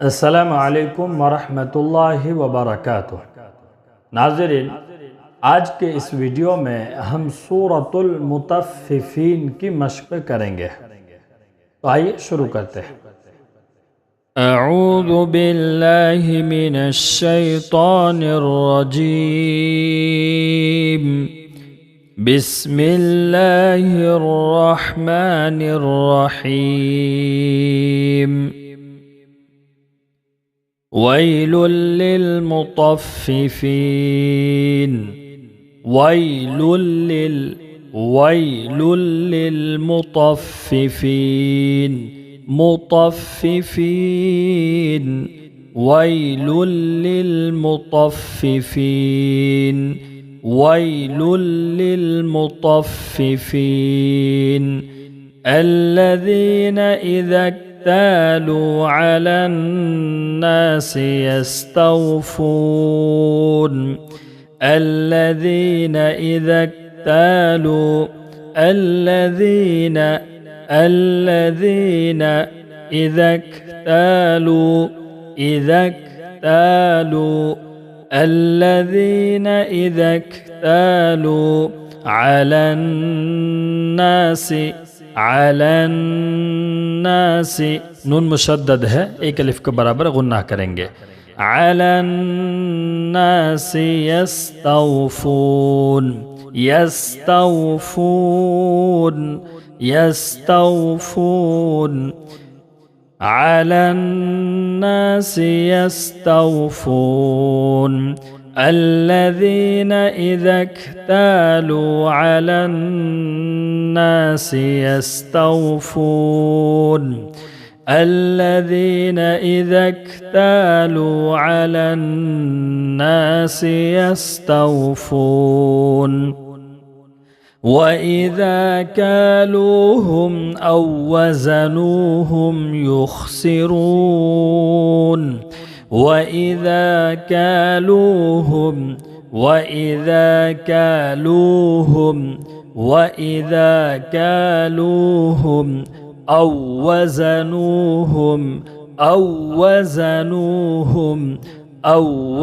अस्सलामु अलैकुम वरहमतुल्लाहि वबरकातुह। नाज़रीन, आज के इस वीडियो में हम सूरतुल मुतफ़्फ़िफ़ीन की मश्क़ करेंगे। तो आइए शुरू करते हैं। अऊज़ु बिल्लाहि मिनश शैतानिर रजीम। बिस्मिल्लाहिर रहमानिर रहीम। वैलुल लिलमुतफ़्फ़िफ़ीन। वैलुल लिलमुतफ़्फ़िफ़ीन। मुतफ़्फ़िफ़ीन। वैलुल लिलमुतफ़्फ़िफ़ीन। वैलुल लिलमुतफ़्फ़िफ़ीन الذين إذا اكتالوا على الناس يستوفون. الذين إذا اكتالوا الذين إذا اكتالوا الذين إذا اكتالوا على الناس नून मुशद्दद है, एक अलिफ के बराबर गुन्ना करेंगे। अलन्नास यस्तौफून अलन्नास यस्तौफून। الذين إذا اكتالوا على الناس يستوفون. الذين إذا اكتالوا على الناس يستوفون. وإذا كالوهم أو وزنوهم يخسرون. وإذا كالوهم أو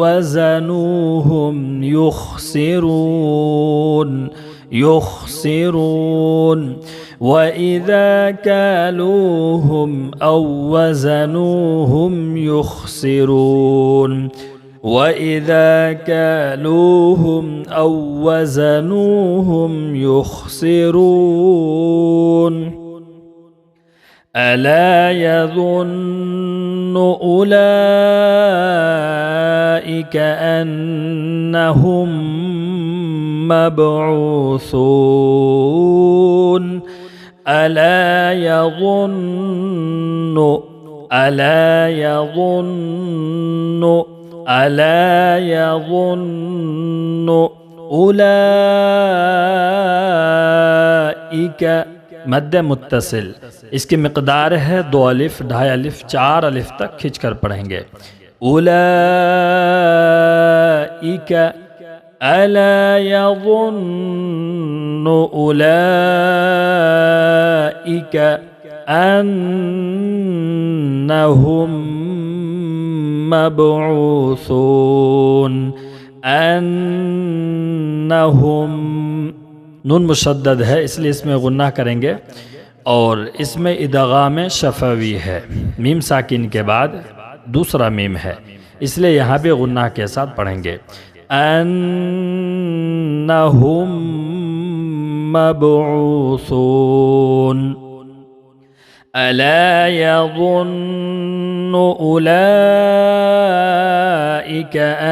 وزنوهم يخسرون. وإذا كالوهم أو وزنوهم يخسرون. وإذا كالوهم أو وزنوهم يخسرون. ألا يظن أولئك أنهم مبعوثون. ألا يظن أولئك मद्द मुत्तसिल, इसकी मिक़दार है 2 अलिफ, 2.5 अलिफ, 4 अलिफ तक खींच कर पढ़ेंगे। उलाइक अला यज़ुन्नु उलाइक अन्नहुम मबऊसून। अन्नहुम नून मुशद्दद है, इसलिए इसमें गुन्ना करेंगे और इसमें इदगाम शफवी है। मीम साकिन के बाद दूसरा मीम है, इसलिए यहाँ भी गुन्ना के साथ पढ़ेंगे। अन्नहुम मबऊसून। अला यज़ुन्नु उलाइक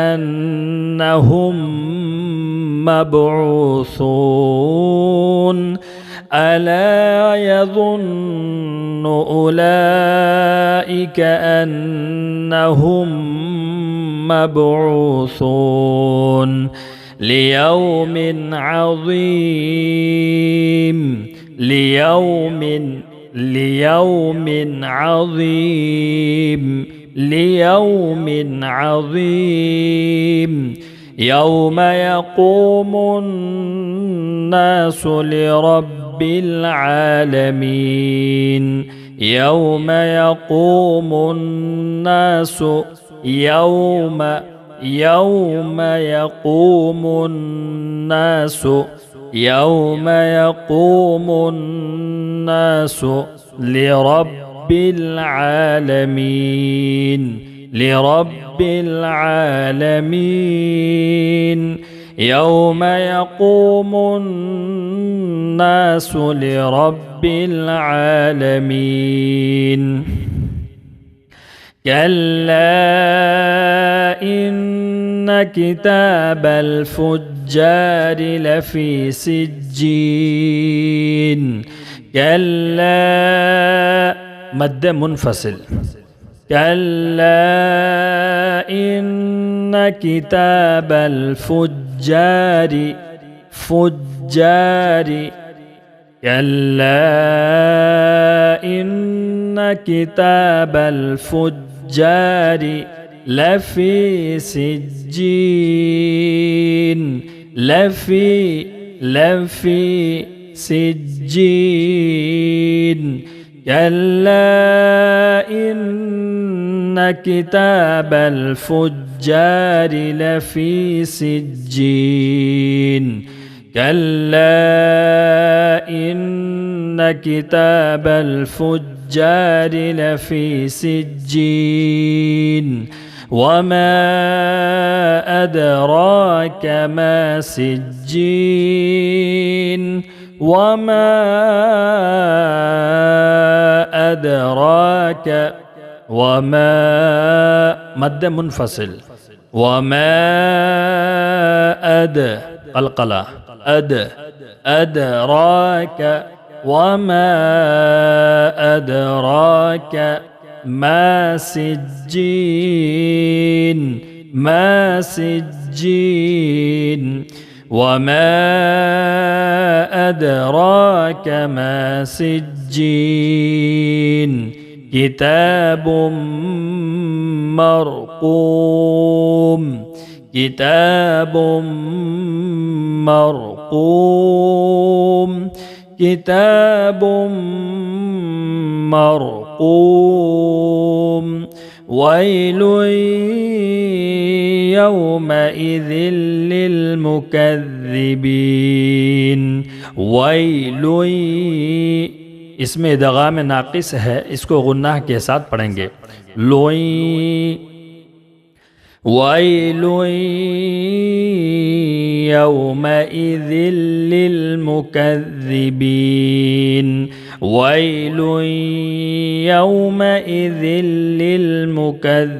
अन्नहुम मबऊसून। ألا يظن أولئك أنهم مبعوثون ليوم عظيم. ليوم عظيم يوم يقوم الناس لرب العالمين. يوم يقوم الناس يوم يقوم الناس يوم يقوم الناس لرب العالمين لرب العالمين يوم يقوم الناس لرب العالمين كلا إن كتاب الفجار لفي سجين كلا مد منفصل كلا إن كتاب الفجار كلا إن كتاب الفجار لفي سجين لفي سجين كلا إن كتاب الفجار لفي سجين كلا إن كتاب الفجار لفي سجين وما أدراك ما سجين وما أدراك وما مد منفصل وما قلقلة أدراك وما أدراك ما سجين وما أدراك ما سجين كتاب مرقوم كتاب مرقوم ويل يومئذ للمكذبين ويل इसमें इदगाम नाकिस है इसको गुन्नाह के साथ पढ़ेंगे लोई वैल यौमइज़ लिलमुकज़्ज़िबीन वैल यौमइज़ लिलमुकज़्ज़िबीन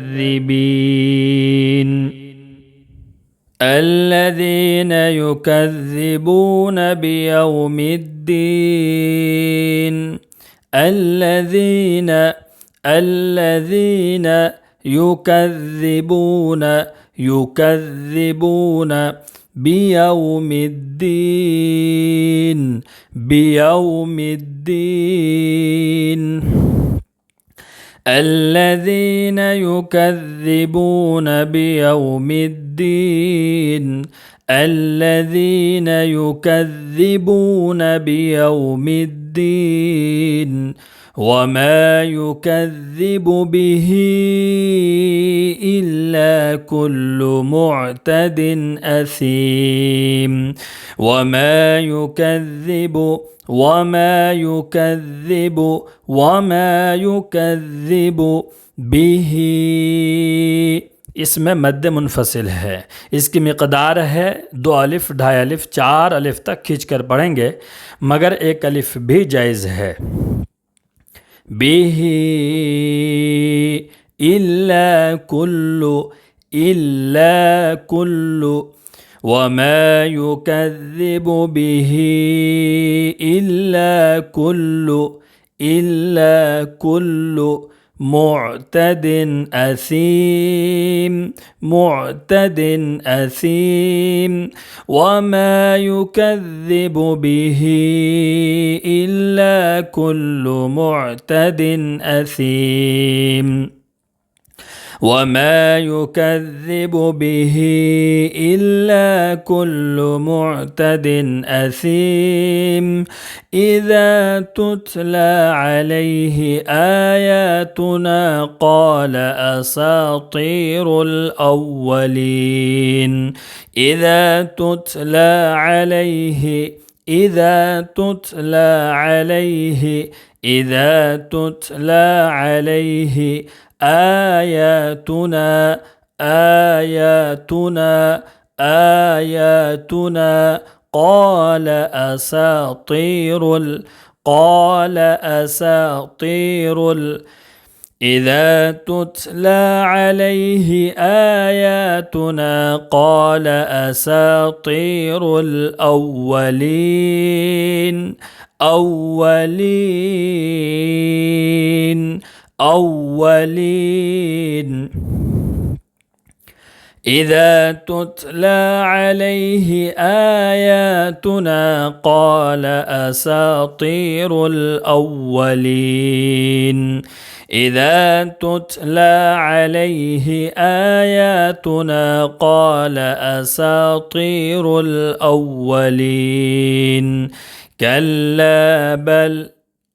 الذين يكذبون بيوم الدين الذين يكذبون بيوم الدين الذين يكذبون بيوم الدين الذين يكذبون بيوم الدين وما يكذب به إلا كل معتد أثيم وما يكذب به इसमें मद्द मुनफसिल है इसकी मिक़दार है 2 अलिफ 2.5 अलिफ 4 अलिफ तक खींच कर पढ़ेंगे मगर 1 अलिफ भी जायज़ है बिही इल्ला कुल्लु वमा युकज़्ज़िब बिही इल्ला कुल्लु معتد أثيم وما يكذب به إلا كل معتد أثيم وما يكذب به إلا كل معتد أثيم إذا تتلى عليه آياتنا قال أساطير الأولين إذا تتلى عليه إذا تتلى عليه إذا تتلى عليه آياتنا آياتنا آياتنا قال أساطير إذا تتلى عليه آياتنا قال أساطير الأولين أولين إذا تتلى عليه آياتنا قال أساطير الأولين إذا تتلى عليه آياتنا قال أساطير الأولين كلا بل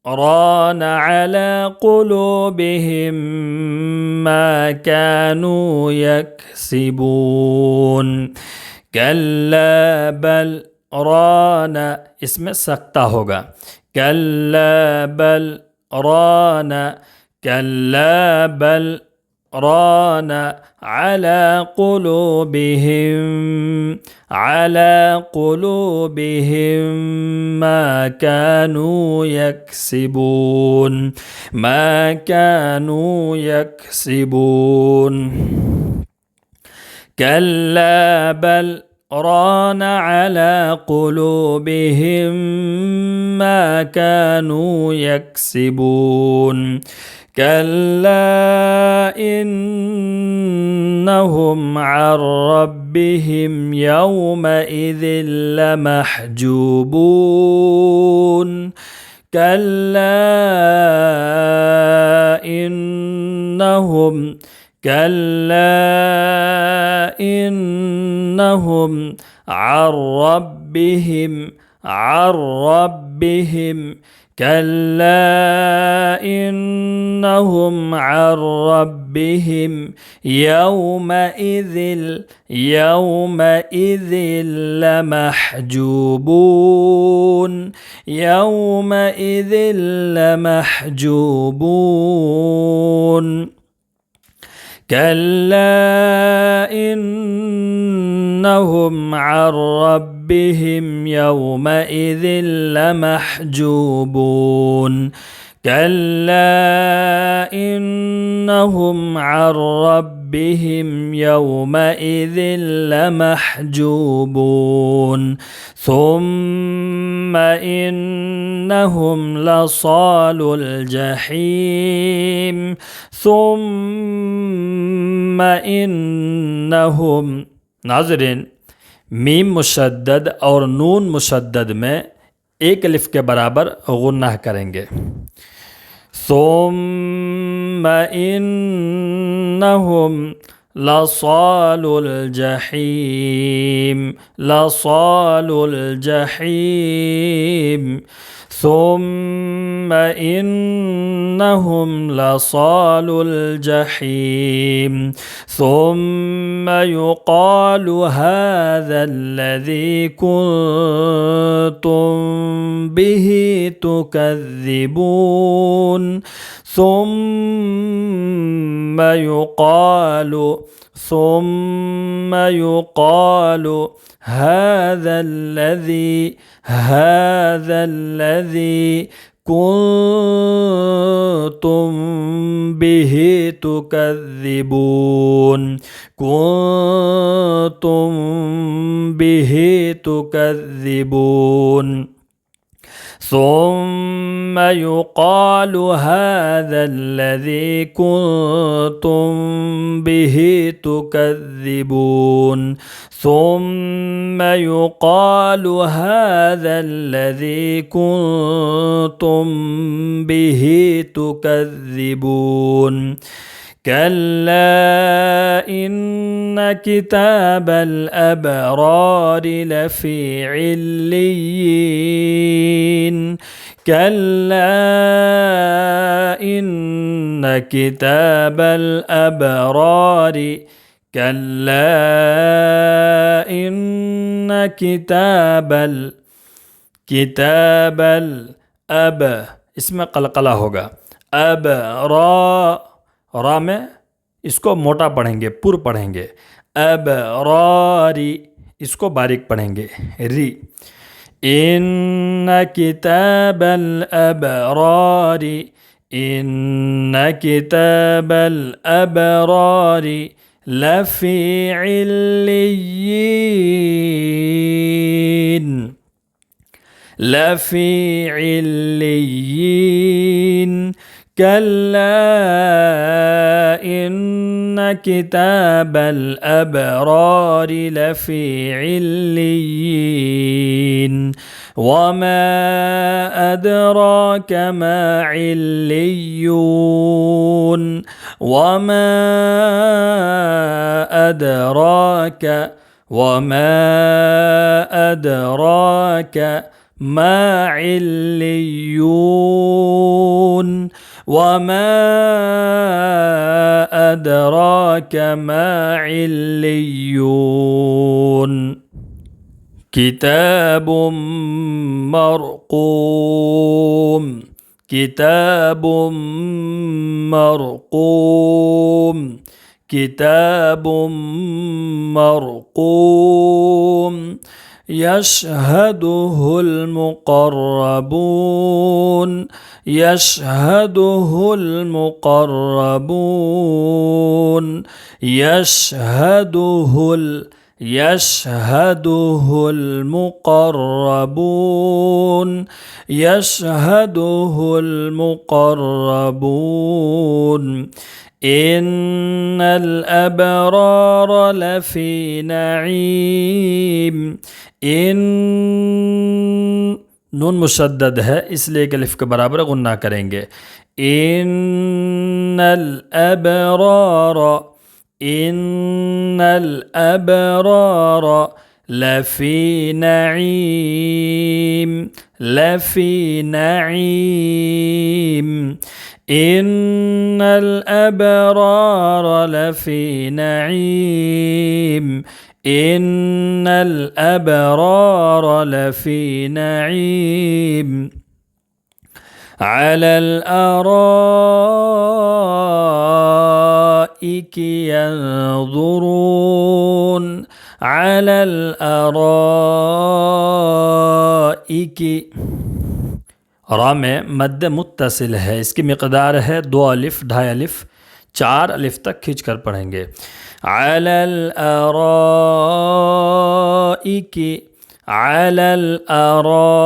ران على قلوبهم ما كانوا يكسبون كلا بل ران इसमें सकता होगा كلا بل ران كلا بل ران على قلوبهم ما كانوا يكسبون كلا بل ران على قلوبهم ما كانوا يكسبون كلا إنهم عن ربهم يومئذ لمحجوبون كلا إنهم عن ربهم كلا إنهم عن ربهم يومئذ لمحجوبون كلا إنهم عن ربهم يومئذ لمحجوبون كلا إنهم عن ربهم يومئذ لمحجوبون ثم إنهم لصالو الجحيم ثم إنهم नाज़रीन मीम मुशद्दद और नून मुशद्दद में एक अलिफ के बराबर गुन्ना करेंगे सुम्मा इन्नहुम लसालुल जहीम ثم إنهم لصالو الجحيم ثم يقال هذا الذي كنتم به تكذبون ثم يقال هذا الذي كنتم به تكذبون ثم يقال هذا الذي كنتم به تكذبون ثم يقال هذا الذي كنتم به تكذبون كلا إن كتاب الأبرار لفي عليين كلا إن كتاب الأبرار كلا إن किताब अब इसमें कलकला होगा। अब रा में इसको मोटा पढ़ेंगे, पुर पढ़ेंगे। अब री इसको बारीक पढ़ेंगे, री। इन्न किताबल अबरारी इन्न किताबल अबरारी लफी इल्लियीन लफी इल्लियीन كلا إن كتاب الأبرار لفي عليين وما أدراك ما عليون وما أدراك ما عليون وما أدراك ما عليون كتاب مرقوم كتاب مرقوم كتاب مرقوم يشهده المقربون يشهده المقربون يشهده المقربون يشهده المقربون إن الأبرار لفي نعيم इन नून मुशद्दद है इसलिए एक अलिफ के बराबर गुन्ना करेंगे। इन्नल अबरार लफी नईम लफी नईम इन्नल अबरार लफी नईम إن الأبرار لفي نعيم على الأرائك ينظرون على الأرائك रा में मद्द मुत्तसिल है, इसकी मिक़दार है 2 अलिफ, 2.5 अलिफ, 4 अलिफ तक खींच कर पढ़ेंगे। अलल अराइकी अलल अराइकी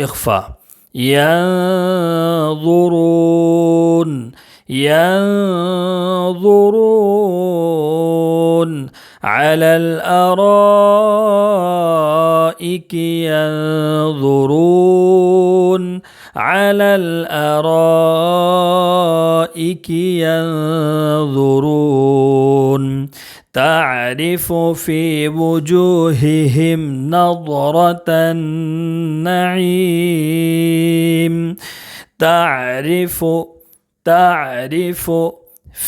इख्फा यंज़ुरून यंज़ुरून अलल अराइकी यंज़ुरून على الأرائك ينظرون تعرف في وجوههم نضرة النعيم تعرف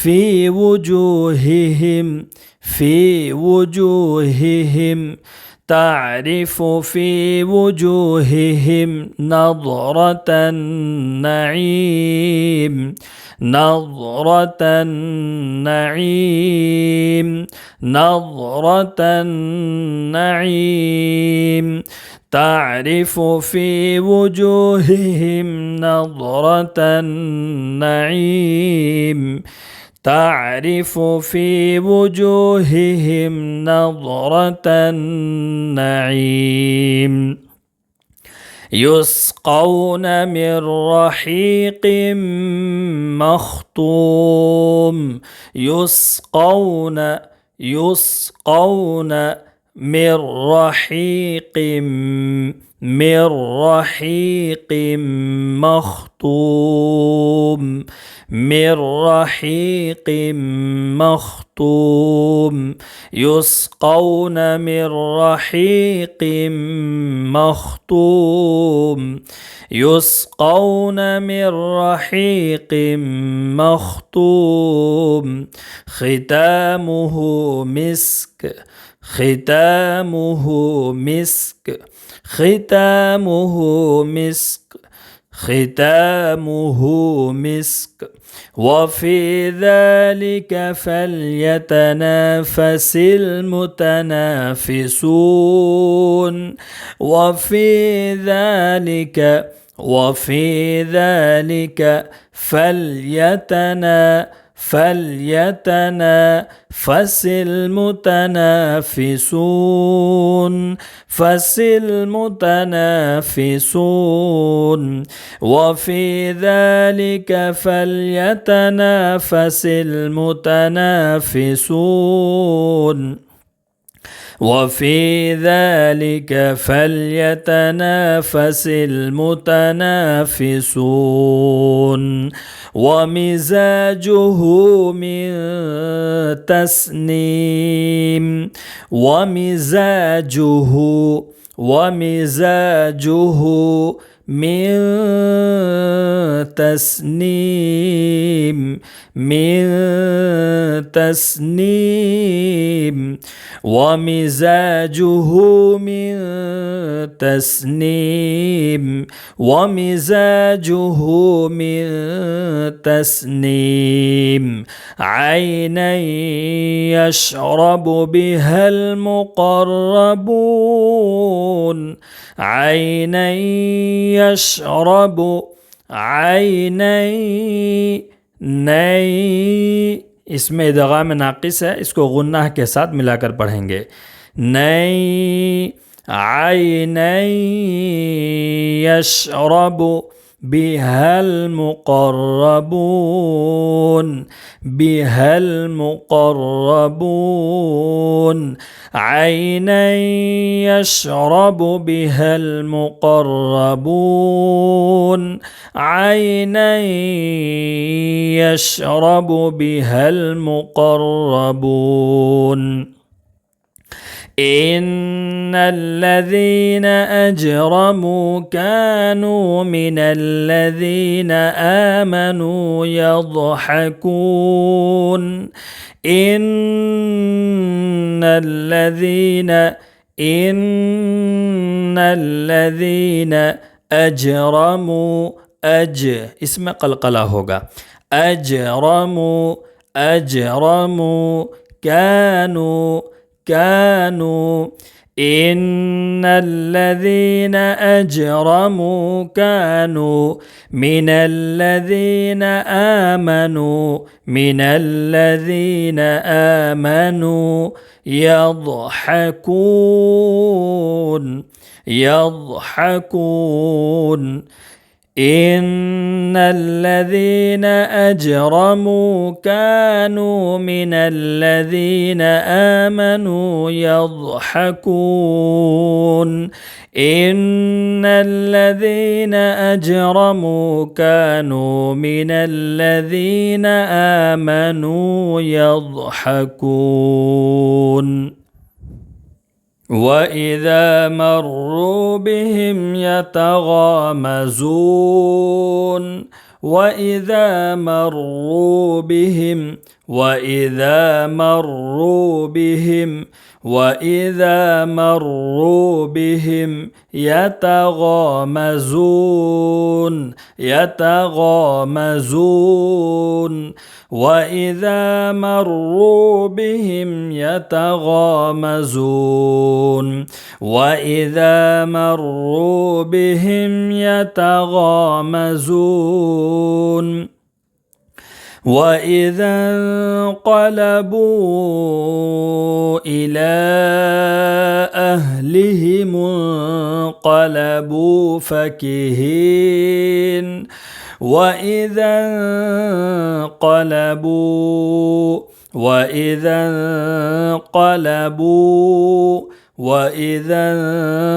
في وجوههم تعرف في وجوههم نضرة النعيم نضرة النعيم نضرة النعيم تعرف في وجوههم نضرة النعيم تعرف في وجوههم نضرة النعيم يسقون من رحيق مختوم يسقون من رحيق من رحيق مختوم من رحيق مختوم يسقون من رحيق مختوم يسقون من رحيق مختوم ختامه مسك ختامه مسك ختامه مسك ختامه مسك وفي ذلك فليتنافس المتنافسون وفي ذلك فليتنافس المتنافسون وفي ذلك فليتنافس المتنافسون وفي ذلك فليتنافس المتنافسون ومزاجه من تسنيم ومزاجه من تسنيم ومزاجه من تسنيم عينا يشرب بها المقربون इसमें इदगाम नाक़िस है, इसको गुन्नाह के साथ मिलाकर पढ़ेंगे। नई आइनई यशरबु बिहल मुक़र्रबून عيني يشرب بها المقربون عيني يشرب بها المقربون إن الذين أجرموا كانوا من الذين آمنوا يضحكون إن الذين أجرموا इसमें कलकला होगा أجرموا كانوا إن الذين أجرموا كانوا من الذين آمنوا يضحكون إن الذين أجرموا كانوا من الذين آمنوا يضحكون إن الذين أجرموا كانوا من الذين آمنوا يضحكون وإذا مروا بهم يتغامزون وإذا مروا بهم يتغامزون وإذا مروا بهم يتغامزون وإذا انقلبوا إلى أهلهم انقلبوا فكهين وإذا انقلبوا وإذا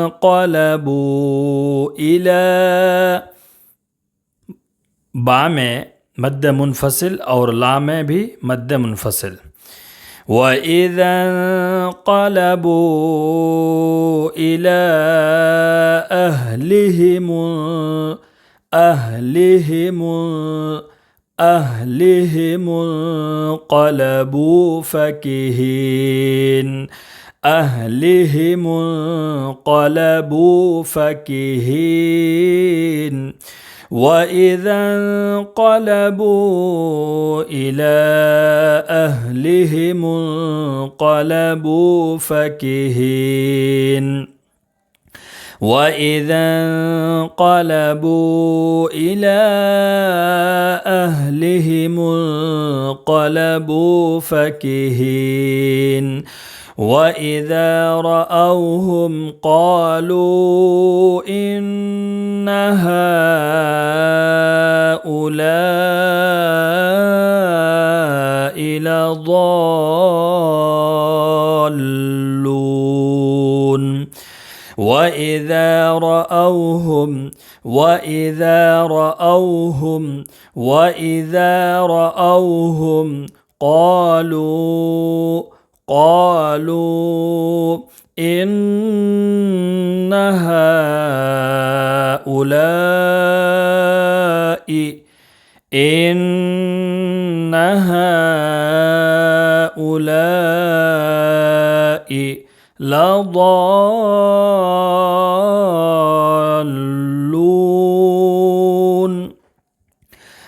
انقلبوا إلى बा में मद्द मुनफसिल और ला में भी मद्द मुनफसिल। वइज़ा इंक़लबू इला अहलिहिम अहलिहिम इंक़लबू फ़कीहीन अहलिहिम इंक़लबू फ़कीहीन। وإذا انقلبوا إلى أهلهم انقلبوا فكهين وإذا انقلبوا إلى أهلهم انقلبوا فكهين وإذا رأوهم قالوا إن هؤلاء لضالون وإذا رأوهم قالوا إن هؤلاء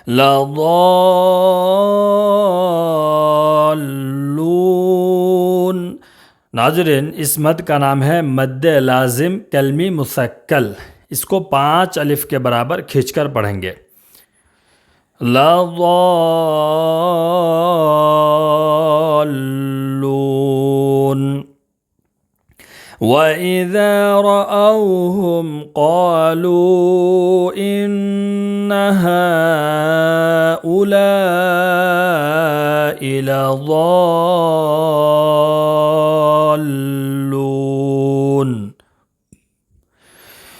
लضالون। नाज़रीन, इस मद का नाम है मद्द लाजिम कलमी मुसक्कल। इसको 5 अलिफ के बराबर खींचकर पढ़ेंगे। लضالون وإذا رأوهم قالوا إن هؤلاء لضالون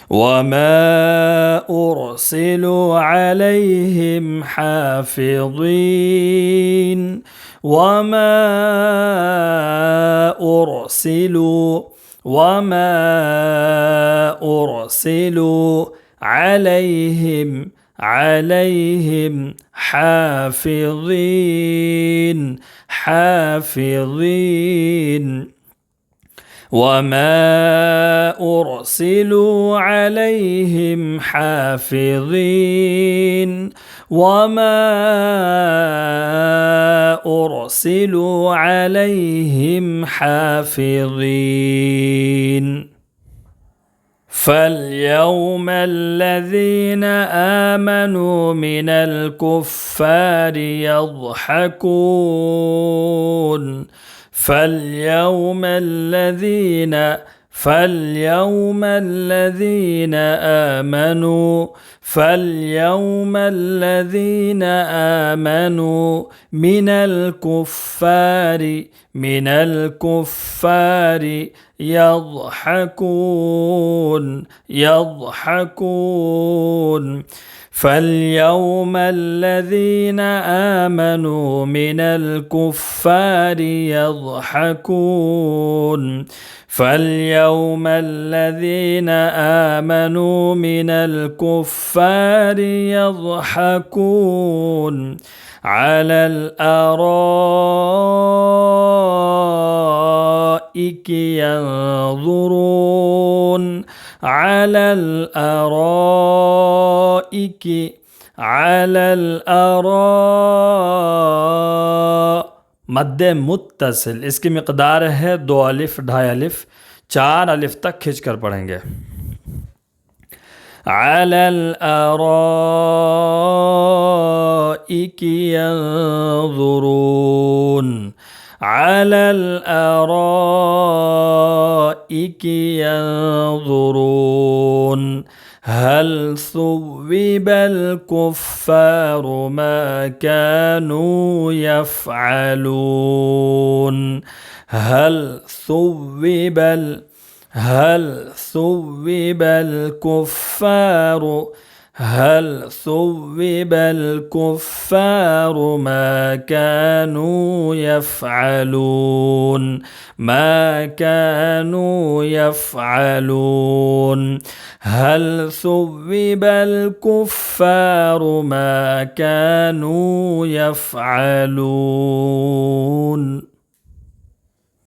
وما أرسلوا عليهم حافظين وما أرسلوا عليهم حافظين وما أرسلوا عليهم حافظين وما أرسلوا عليهم حافظين فاليوم الذين آمنوا من الكفار يضحكون فاليوم الذين آمنوا من الكفار يضحكون فاليوم الذين آمنوا من الكفار يضحكون فاليوم الذين آمنوا من الكفار يضحكون على الأرائك ينظرون على الأرائك मद्द मुत्तसिल। इसकी मिक़दार है 2 अलिफ 2.5 अलिफ 4 अलिफ तक खींचकर पढ़ेंगे। على الأرائك ينظرون على الأرائك ينظرون هل ثوب الكفار ما كانوا يفعلون هل ثوب هل ثوب الكفار هل ثوب الكفار ما كانوا يفعلون ما كانوا يفعلون هل ثوب الكفار ما كانوا يفعلون